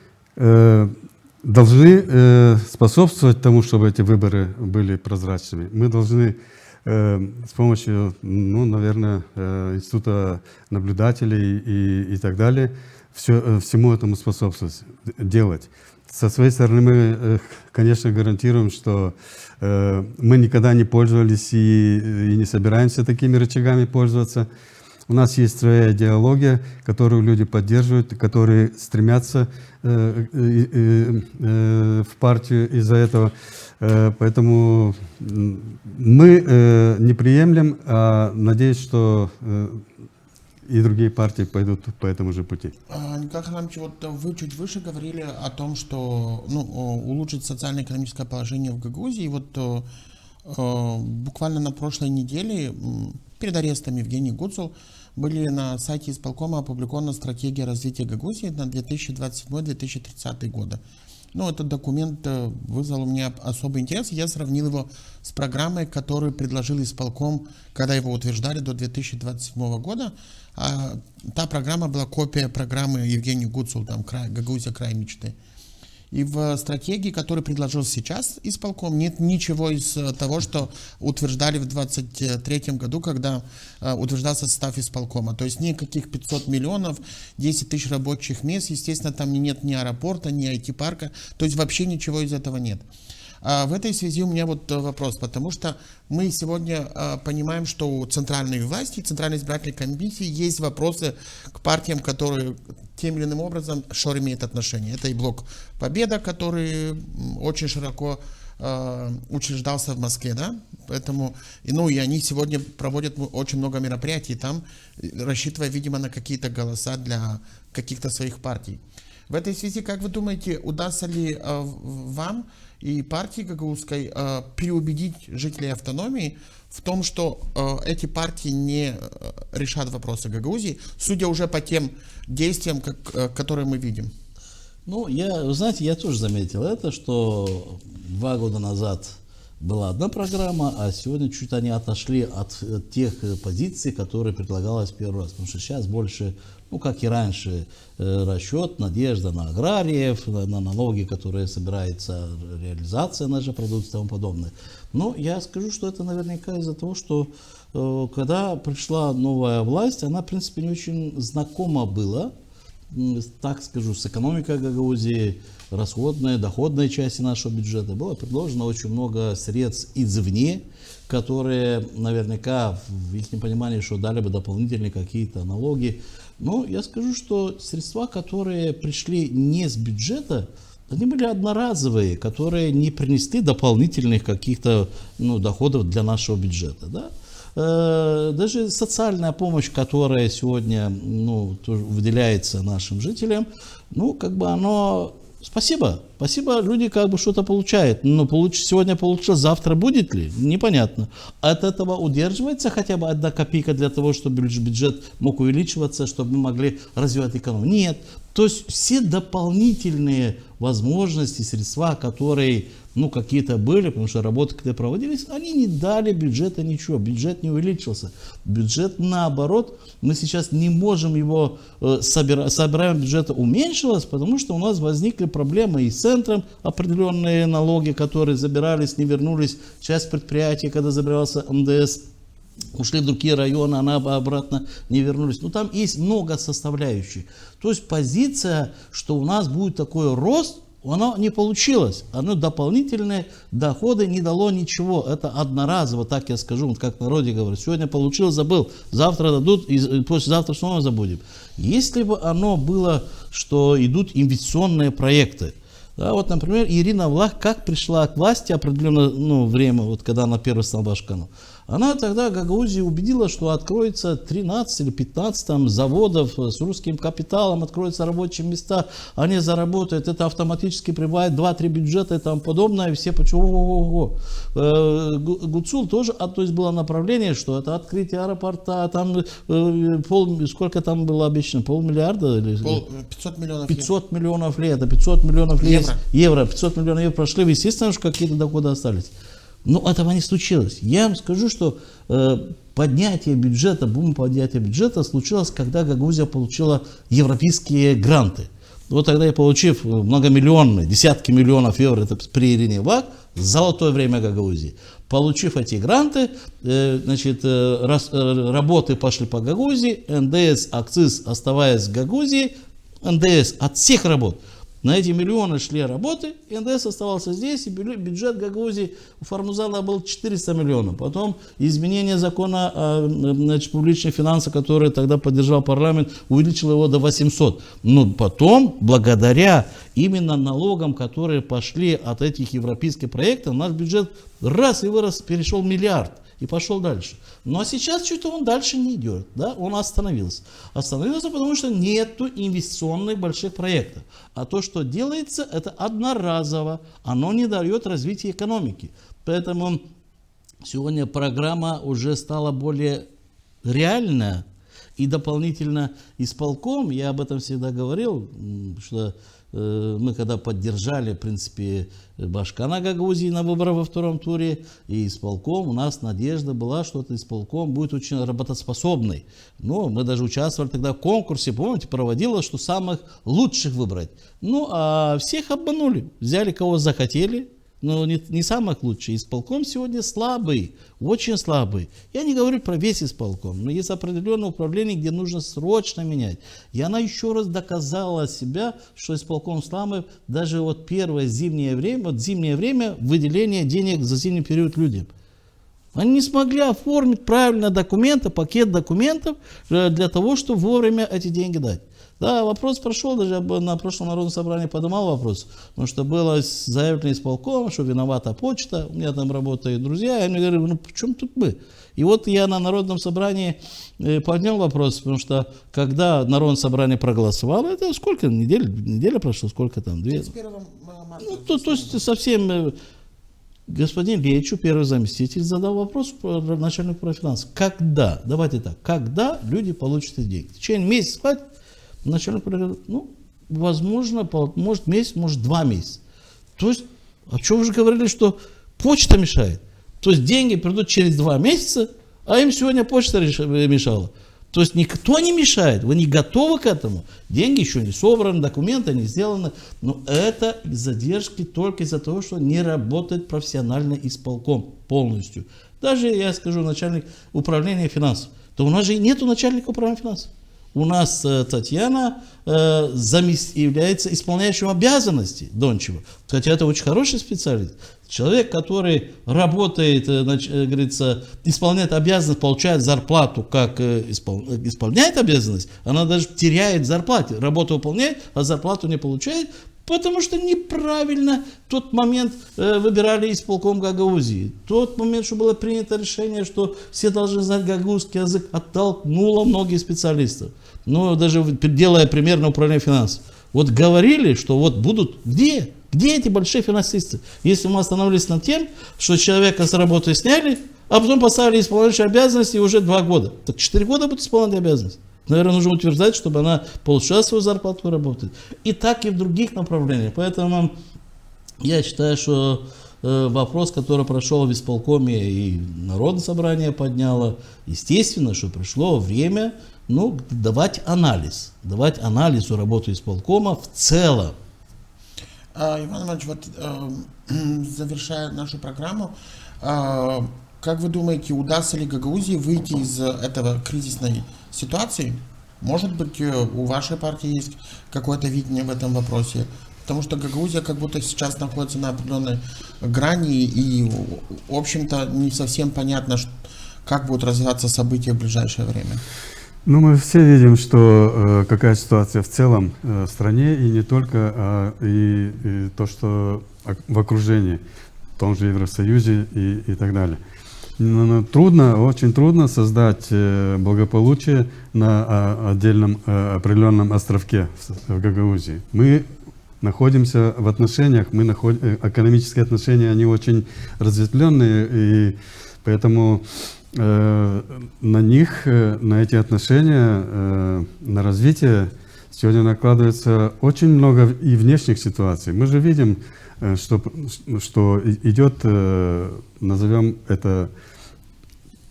S3: должны способствовать тому, чтобы эти выборы были прозрачными. Мы должны с помощью, ну, наверное, института наблюдателей и так далее, всему этому способствовать, делать. Со своей стороны мы, конечно, гарантируем, что мы никогда не пользовались и не собираемся такими рычагами пользоваться. У нас есть своя идеология, которую люди поддерживают, которые стремятся в партию из-за этого. Поэтому мы не приемлем, а надеюсь, что и другие партии пойдут по этому же пути.
S1: Николай Харламович, вот вы чуть выше говорили о том, что улучшить социально-экономическое положение в Гагаузии. И вот буквально на прошлой неделе перед арестом Евгений Гуцул были на сайте исполкома опубликована стратегия развития Гагаузии на 2027-2030 годы. Ну, этот документ вызвал у меня особый интерес. Я сравнил его с программой, которую предложил исполком, когда его утверждали до 2027 года. Та программа была копия программы Евгения Гуцул, там, Гагаузия, край мечты. И в стратегии, которую предложил сейчас исполком, нет ничего из того, что утверждали в 2023 году, когда утверждался состав исполкома. То есть никаких 500 миллионов, 10 тысяч рабочих мест, естественно, там нет ни аэропорта, ни IT-парка, то есть вообще ничего из этого нет. В этой связи у меня вот вопрос, потому что мы сегодня понимаем, что у центральной власти, Центральной избирательной комиссии есть вопросы к партиям, которые тем или иным образом имеют отношение. Это и блок «Победа», который очень широко учреждался в Москве, да, поэтому, и они сегодня проводят очень много мероприятий там, рассчитывая, видимо, на какие-то голоса для каких-то своих партий. В этой связи, как вы думаете, удастся ли вам и партии гагаузской переубедить жителей автономии в том, что эти партии не решат вопросы Гагаузии, судя уже по тем действиям, которые мы видим?
S2: Ну, вы знаете, я тоже заметил это, что 2 года назад была одна программа, а сегодня чуть они отошли от тех позиций, которые предлагалось в первый раз. Потому что сейчас больше, как и раньше, расчет, надежда на аграриев, на налоги, которые собирается реализация нашей продукции и тому подобное. Но я скажу, что это наверняка из-за того, что когда пришла новая власть, она, в принципе, не очень знакома была, так скажу, с экономикой Гагаузии, расходной, доходной части нашего бюджета. Было предложено очень много средств извне, которые наверняка в их понимании, что дали бы дополнительные какие-то налоги. Но я скажу, что средства, которые пришли не с бюджета, они были одноразовые, которые не принесли дополнительных каких-то доходов для нашего бюджета. Да? Даже социальная помощь, которая сегодня выделяется нашим жителям, оно... Спасибо, люди что-то получают, но сегодня получил, завтра будет ли, непонятно. От этого удерживается хотя бы 1 копейка для того, чтобы бюджет мог увеличиваться, чтобы мы могли развивать экономику? Нет. То есть все дополнительные возможности, средства, которые какие-то были, потому что работы, которые проводились, они не дали бюджету ничего, бюджет не увеличился. Бюджет, наоборот, мы сейчас не можем его, собираем бюджета уменьшилось, потому что у нас возникли проблемы и с центром, определенные налоги, которые забирались, не вернулись, часть предприятий, когда забирался МДС, ушли в другие районы, она обратно не вернулись. Там есть много составляющих. То есть позиция, что у нас будет такой рост, оно не получилось. Оно дополнительные доходы не дало ничего. Это одноразово, так я скажу, как в народе говорят. Сегодня получил, забыл, завтра дадут, и послезавтра снова забудем. Если бы оно было, что идут инвестиционные проекты, да, например, Ирина Влах, как пришла к власти определенное время, когда она первый стала башканом, она тогда Гагаузию убедила, что откроется 13 или 15 заводов с русским капиталом, откроются рабочие места, они заработают, это автоматически прибавит 2-3 бюджета и тому подобное, и все почему. Гуцул тоже, то есть было направление, что это открытие аэропорта, там сколько там было обещано, 500 миллиарда?
S1: 500 миллионов
S2: 500 миллионов лет, 500 миллионов евро, 500 миллионов евро прошли, естественно, что какие-то доходы остались. Но этого не случилось. Я вам скажу, что бум поднятия бюджета случилось, когда Гагаузия получила европейские гранты. Тогда я, получив многомиллионные, десятки миллионов евро, это при Ирине Влах, золотое время Гагаузии. Получив эти гранты, работы пошли по Гагаузии, НДС, акциз оставаясь в Гагаузии, НДС от всех работ. На эти миллионы шли работы, НДС оставался здесь, и бюджет Гагаузии у Формузала был 400 миллионов. Потом изменение закона о публичных финансах, который тогда поддержал парламент, увеличил его до 800. Но потом, благодаря именно налогам, которые пошли от этих европейских проектов, наш бюджет раз и вырос, перешел миллиард. И пошел дальше. Ну а сейчас что-то он дальше не идет. Да? Он остановился. Остановился, потому что нету инвестиционных больших проектов. А то, что делается, это одноразово. Оно не дает развития экономики. Поэтому сегодня программа уже стала более реальная. И дополнительно исполком, я об этом всегда говорил, что мы когда поддержали, в принципе, Башкана Гагаузии на выборах во втором туре, и исполком, у нас надежда была, что этот исполком будет очень работоспособный. Но мы даже участвовали тогда в конкурсе, помните, проводилось, что самых лучших выбрать. Ну, а всех обманули, взяли кого захотели. Но не самых лучших. Исполком сегодня слабый, очень слабый. Я не говорю про весь исполком, но есть определенное управление, где нужно срочно менять. И она еще раз доказала себя, что исполком слабый. Даже вот первое зимнее время выделение денег за зимний период людям. Они не смогли оформить правильно документы, пакет документов для того, чтобы вовремя эти деньги дать. Да, вопрос прошел, даже на прошлом народном собрании поднимал вопрос, потому что было заявлено исполком, что виновата почта, у меня там работают друзья, я мне говорю, ну в чем тут мы? И вот я на народном собрании поднял вопрос, потому что когда народное собрание проголосовало, это сколько, неделя прошла, сколько там?
S1: 31 марта.
S2: Ну, то есть совсем... Господин Лечу, первый заместитель, задал вопрос начальнику профинансов. Когда, давайте так, когда люди получат эти деньги? В течение месяца хватит? Начальник говорит, ну, возможно, может месяц, может 2 месяца. То есть, а что вы же говорили, что почта мешает? То есть деньги придут через 2 месяца, а им сегодня почта мешала. То есть никто не мешает, вы не готовы к этому. Деньги еще не собраны, документы не сделаны. Но это задержки только из-за того, что не работает профессионально исполком полностью. Даже, я скажу, начальник управления финансов. То у нас же нету начальника управления финансов. У нас Татьяна является исполняющим обязанности Дончева. Хотя это очень хороший специалист. Человек, который работает, говорится, исполняет обязанность, получает зарплату, как исполняет обязанность, она даже теряет зарплату. Работу выполняет, а зарплату не получает, потому что неправильно в тот момент выбирали исполком Гагаузии. В тот момент, что было принято решение, что все должны знать гагаузский язык, оттолкнуло многих специалистов. Но даже делая пример на управление финансов. Вот говорили, что вот будут где? Где эти большие финансисты? Если мы остановились над тем, что человека с работы сняли, а потом поставили исполняющие обязанности уже 2 года. Так 4 года будут исполнять обязанности. Наверное, нужно утверждать, чтобы она получала свою зарплату и работает. И так и в других направлениях. Поэтому я считаю, что вопрос, который прошел в исполкоме и Народное собрание подняло, естественно, что пришло время давать анализу работы исполкома в целом.
S1: Иван Иванович, вот завершая нашу программу, как вы думаете, удастся ли Гагаузии выйти из этого кризисной ситуации? Может быть, у вашей партии есть какое-то видение в этом вопросе? Потому что Гагаузия как будто сейчас находится на определенной грани, и, в общем-то, не совсем понятно, как будут развиваться события в ближайшее время.
S3: Ну, мы все видим, что какая ситуация в целом в стране, и не только, и то, что в окружении, в том же Евросоюзе и так далее. Но очень трудно создать благополучие на отдельном определенном островке в Гагаузии. Мы находимся в отношениях, экономические отношения, они очень разветвленные, и поэтому на эти отношения, на развитие сегодня накладывается очень много и внешних ситуаций. Мы же видим, что идет, назовем это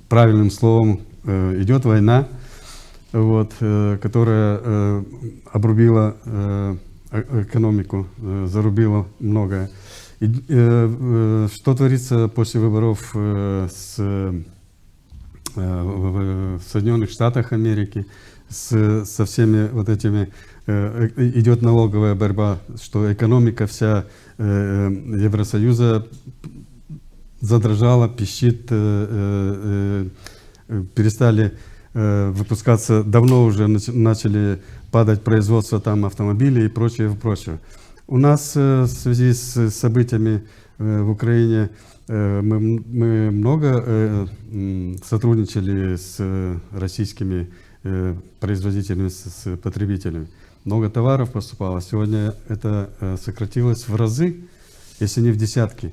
S3: правильным словом, идет война, которая обрубила экономику, зарубила многое. Что творится после выборов в Соединенных Штатах Америки, со всеми вот этими, идет налоговая борьба, что экономика вся Евросоюза задрожала, пищит, перестали выпускаться, давно уже начали падать производство там автомобилей и прочее, прочее. У нас в связи с событиями в Украине мы много сотрудничали с российскими производителями, с потребителями. Много товаров поступало. Сегодня это сократилось в разы, если не в десятки.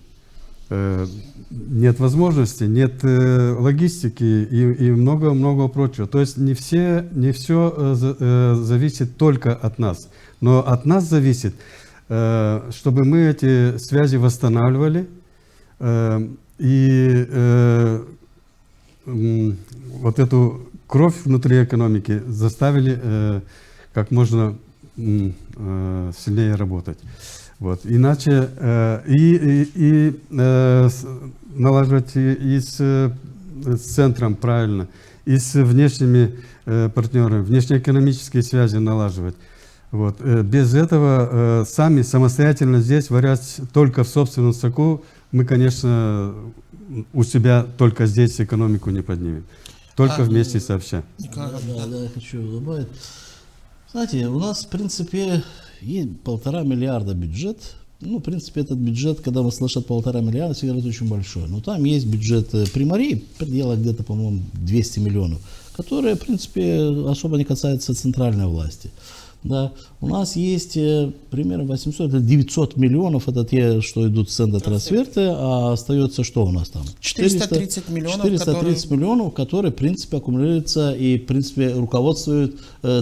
S3: Нет возможности, нет логистики и много-много прочего. То есть не все зависит только от нас. Но от нас зависит, чтобы мы эти связи восстанавливали и вот эту кровь внутри экономики заставили как можно сильнее работать. Вот. Иначе налаживать и с центром правильно, и с внешними партнерами, внешнеэкономические связи налаживать. Вот. Без этого самостоятельно здесь варять только в собственном соку, мы, конечно, у себя только здесь экономику не поднимем. Только вместе сообща.
S2: Да, я хочу добавить. Знаете, у нас, в принципе, есть 1,5 миллиарда бюджет. Ну, в принципе, этот бюджет, когда вы слышат 1,5 миллиарда, всегда говорят, очень большой. Но там есть бюджет примарий, предела где-то, по-моему, 200 миллионов, которые, в принципе, особо не касаются центральной власти. Да, у нас есть примерно 800 или 900 миллионов, это те, что идут в центр трансферты, а остается что у нас там?
S1: 430 миллионов,
S2: 430 миллионов, которые, в принципе, аккумулируются и, в принципе, руководствует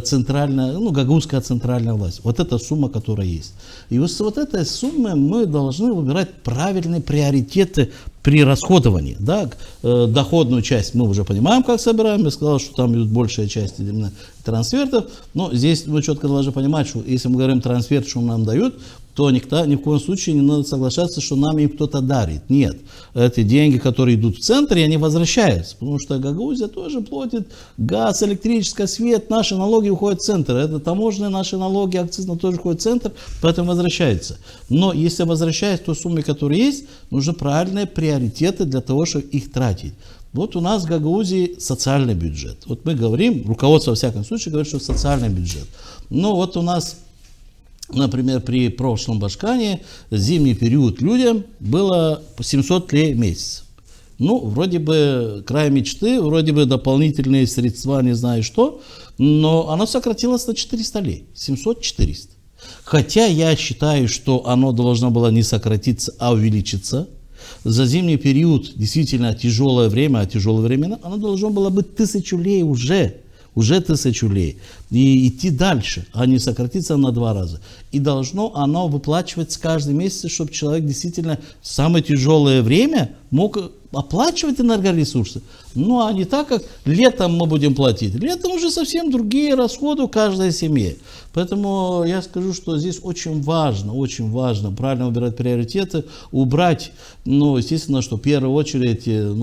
S2: центральная, гагаузская центральная власть. Вот эта сумма, которая есть. И вот с вот этой суммы мы должны выбирать правильные приоритеты при расходовании. Да? Доходную часть мы уже понимаем, как собираем. Я сказал, что там идет большая часть именно трансфертов. Но здесь мы четко должны понимать, что если мы говорим трансферт, что нам дают, то ни в коем случае не надо соглашаться, что нам им кто-то дарит. Нет. Эти деньги, которые идут в центр, они возвращаются. Потому что Гагаузия тоже платит газ, электричество, свет. Наши налоги уходят в центр. Это таможенные наши налоги, акцизные тоже уходят в центр, поэтому возвращается. Но если возвращаясь к той сумме, которая есть, нужны правильные приоритеты для того, чтобы их тратить. Вот у нас в Гагаузии социальный бюджет. Вот мы говорим, руководство во всяком случае говорит, что социальный бюджет. Но вот у нас, например, при прошлом Башкане зимний период людям было 700 лей в месяц. Ну, вроде бы край мечты, вроде бы дополнительные средства, не знаю что, но оно сократилось на 400 лей, 700-400. Хотя я считаю, что оно должно было не сократиться, а увеличиться. За зимний период действительно тяжелое время, а тяжелое время, оно должно было быть 1000 лей уже 1000 лей. И идти дальше, а не сократиться на 2 раза. И должно оно выплачиваться каждый месяц, чтобы человек действительно в самое тяжелое время мог оплачивать энергоресурсы. Ну, а не так, как летом мы будем платить. Летом уже совсем другие расходы у каждой семьи. Поэтому я скажу, что здесь очень важно правильно выбирать приоритеты, убрать, естественно, что в первую очередь,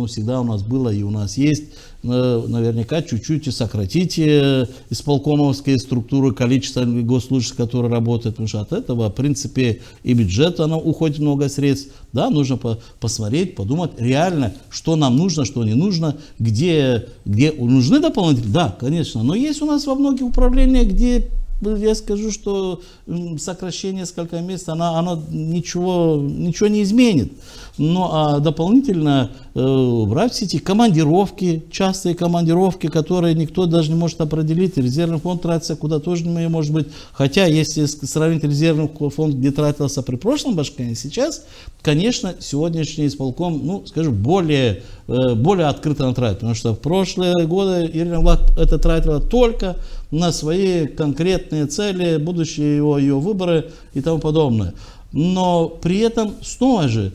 S2: всегда у нас было и у нас есть, наверняка чуть-чуть сократить исполкомовские структуры, количество госслужащих, которые работают, потому что от этого, в принципе, и бюджет, оно уходит много средств. Да, нужно посмотреть, подумать реально, что нам нужно, что не нужно, где нужны дополнительные. Да, конечно, но есть у нас во многих управлениях, где я скажу, что сокращение несколько месяцев, оно ничего не изменит. А дополнительно брать все эти командировки, частые командировки, которые никто даже не может определить. Резервный фонд тратится куда тоже не может быть. Хотя, если сравнить резервный фонд, где тратился при прошлом Башкане, сейчас, конечно, сегодняшний исполком, более открыто тратит. Потому что в прошлые годы Ирина Влад это тратила только на свои конкретные цели, будущие ее выборы и тому подобное. Но при этом, снова же,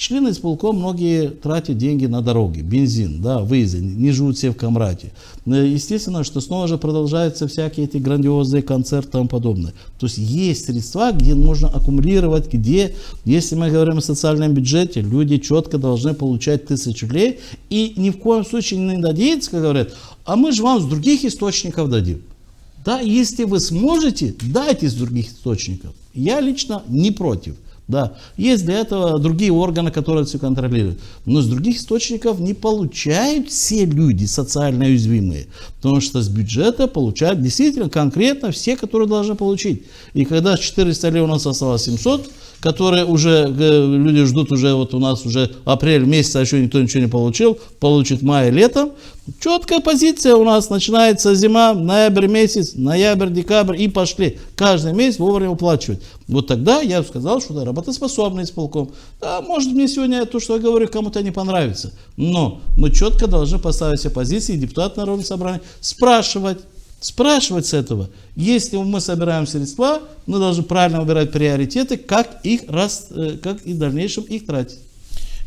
S2: члены исполкома многие тратят деньги на дороги, бензин, да, выезды, не живут все в Камрате. Естественно, что снова же продолжаются всякие эти грандиозные концерты и тому подобное. То есть есть средства, где можно аккумулировать, где, если мы говорим о социальном бюджете, люди четко должны получать 1000 рублей и ни в коем случае не надеяться, как говорят, а мы же вам с других источников дадим. Да, если вы сможете, дайте из других источников. Я лично не против. Да, есть для этого другие органы, которые все контролируют. Но с других источников не получают все люди социально уязвимые. Потому что с бюджета получают действительно конкретно все, которые должны получить. И когда 400 рублей у нас осталось 700, которые уже люди ждут, уже вот у нас уже апрель месяц, а еще никто ничего не получил, получит мая, летом. Четкая позиция у нас, начинается зима, ноябрь месяц, ноябрь, декабрь и пошли. Каждый месяц вовремя уплачивать. Вот тогда я бы сказал, что это работоспособный исполком. Да, может мне сегодня то, что я говорю, кому-то не понравится. Но мы четко должны поставить себе позиции, депутат Народного собрания, спрашивать с этого. Если мы собираем средства, мы должны правильно выбирать приоритеты, как и в дальнейшем их тратить.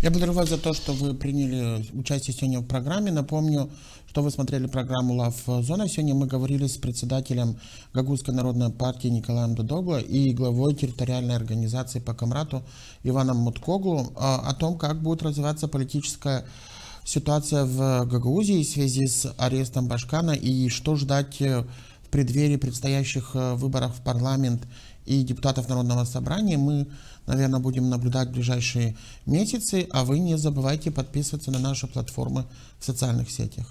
S1: Я благодарю вас за то, что вы приняли участие сегодня в программе. Напомню, что вы смотрели программу «Лав Зона». Сегодня мы говорили с председателем Гагузской народной партии Николаем Додогло и главой территориальной организации по Камрату Иваном Муткоглу о том, как будет развиваться политическая ситуация в Гагаузии в связи с арестом Башкана и что ждать в преддверии предстоящих выборов в парламент и депутатов Народного собрания. Мы, наверное, будем наблюдать в ближайшие месяцы, а вы не забывайте подписываться на наши платформы в социальных сетях.